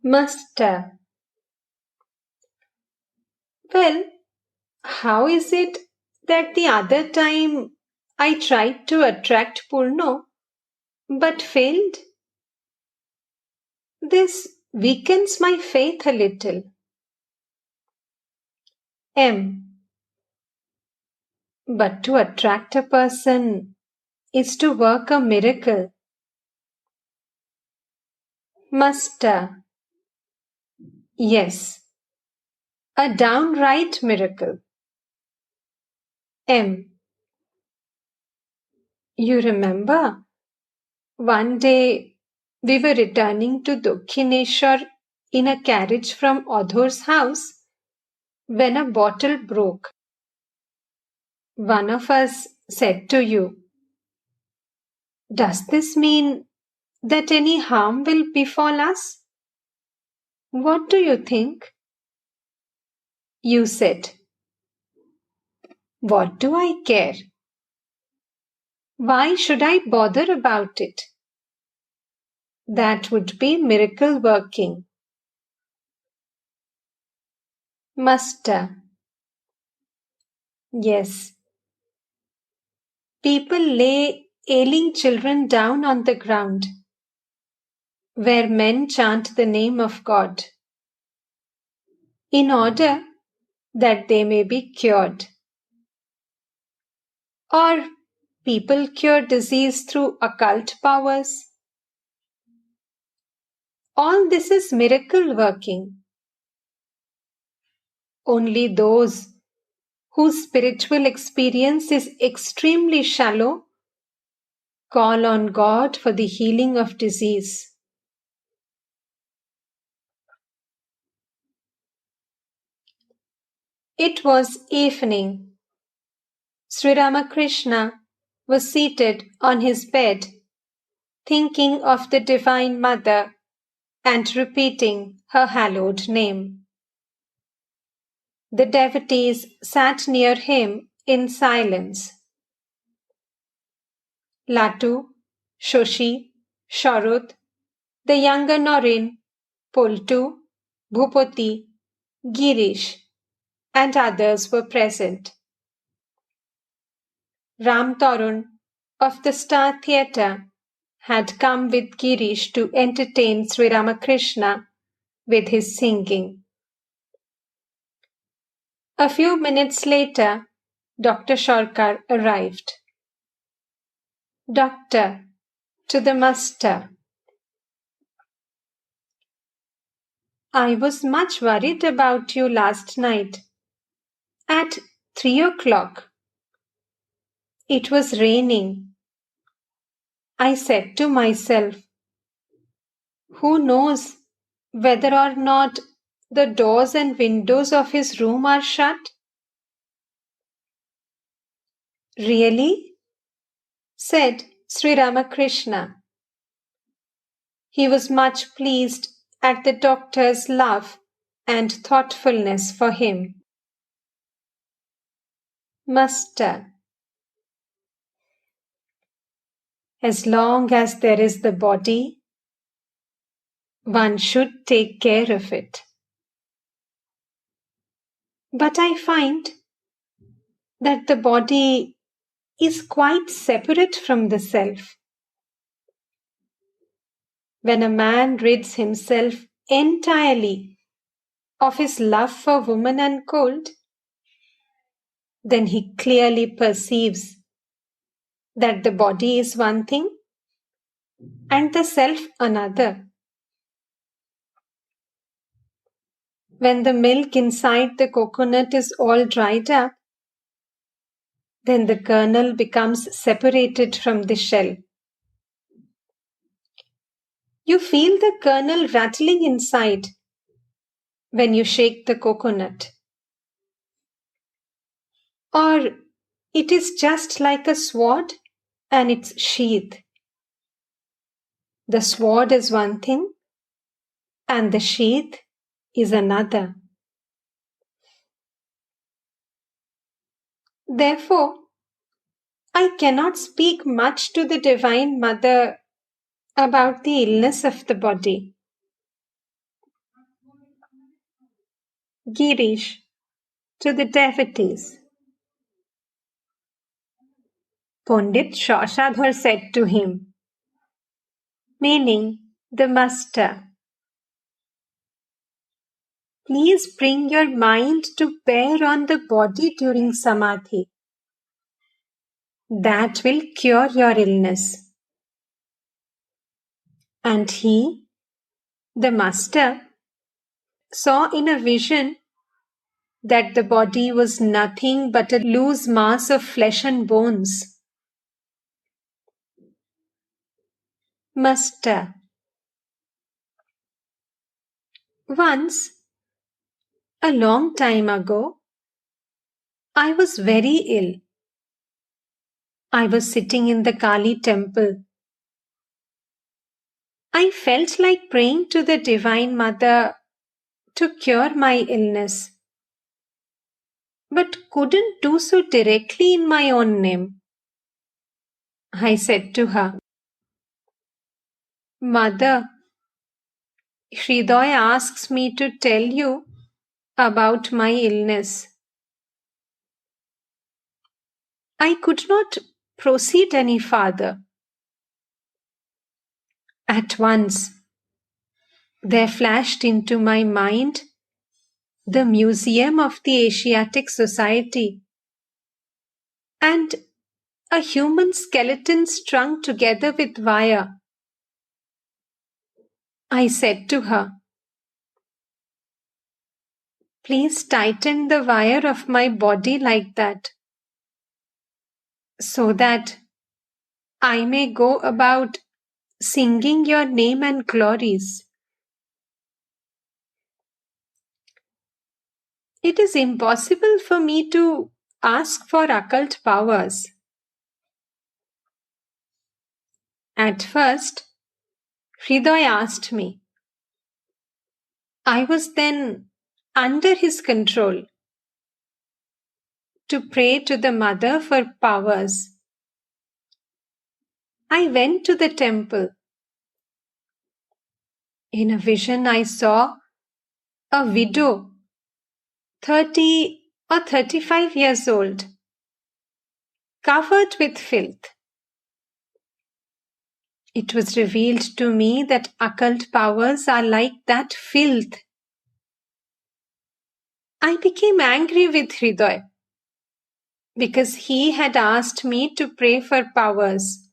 Master. Well, how is it that the other time I tried to attract Purno but failed? This weakens my faith a little. M. But to attract a person is to work a miracle. Master. Yes, a downright miracle. M. You remember? One day we were returning to Dakshineshwar in a carriage from Adhor's house when a bottle broke. One of us said to you, "Does this mean that any harm will befall us?" What do you think? You said, "What do I care? Why should I bother about it?" That would be miracle working. Master. Yes. People lay ailing children down on the ground, where men chant the name of God, in order that they may be cured. Or people cure disease through occult powers. All this is miracle working. Only those whose spiritual experience is extremely shallow call on God for the healing of disease. It was evening. Sri Ramakrishna was seated on his bed, thinking of the Divine Mother and repeating her hallowed name. The devotees sat near him in silence. Latu, Shoshi, Sharut, the younger Norin, Pultu, Bhupati, Girish, and others were present. Ram Tarun of the Star Theatre had come with Girish to entertain Sri Ramakrishna with his singing. A few minutes later, Dr. Sarkar arrived. Doctor, to the master. I was much worried about you last night. At 3 o'clock. It was raining. I said to myself, who knows whether or not the doors and windows of his room are shut? Really? Said Sri Ramakrishna. He was much pleased at the doctor's love and thoughtfulness for him. Master. As long as there is the body, one should take care of it. But I find that the body is quite separate from the self. When a man rids himself entirely of his love for woman and gold, then he clearly perceives that the body is one thing and the self another. When the milk inside the coconut is all dried up, then the kernel becomes separated from the shell. You feel the kernel rattling inside when you shake the coconut. Or it is just like a sword and its sheath. The sword is one thing and the sheath is another. Therefore, I cannot speak much to the Divine Mother about the illness of the body. Girish, to the devotees. Pandit Shashadhar said to him, meaning the master, please bring your mind to bear on the body during samadhi. That will cure your illness. And he, the master, saw in a vision that the body was nothing but a loose mass of flesh and bones. Master. Once, a long time ago, I was very ill. I was sitting in the Kali temple. I felt like praying to the Divine Mother to cure my illness, but couldn't do so directly in my own name. I said to her, Mother, Hridoy asks me to tell you about my illness. I could not proceed any farther. At once, there flashed into my mind the museum of the Asiatic Society and a human skeleton strung together with wire. I said to her, please tighten the wire of my body like that, so that I may go about singing your name and glories. It is impossible for me to ask for occult powers. At first, Hridoy asked me. I was then under his control to pray to the Mother for powers. I went to the temple. In a vision, I saw a widow, 30 or 35 years old, covered with filth. It was revealed to me that occult powers are like that filth. I became angry with Hridoy because he had asked me to pray for powers.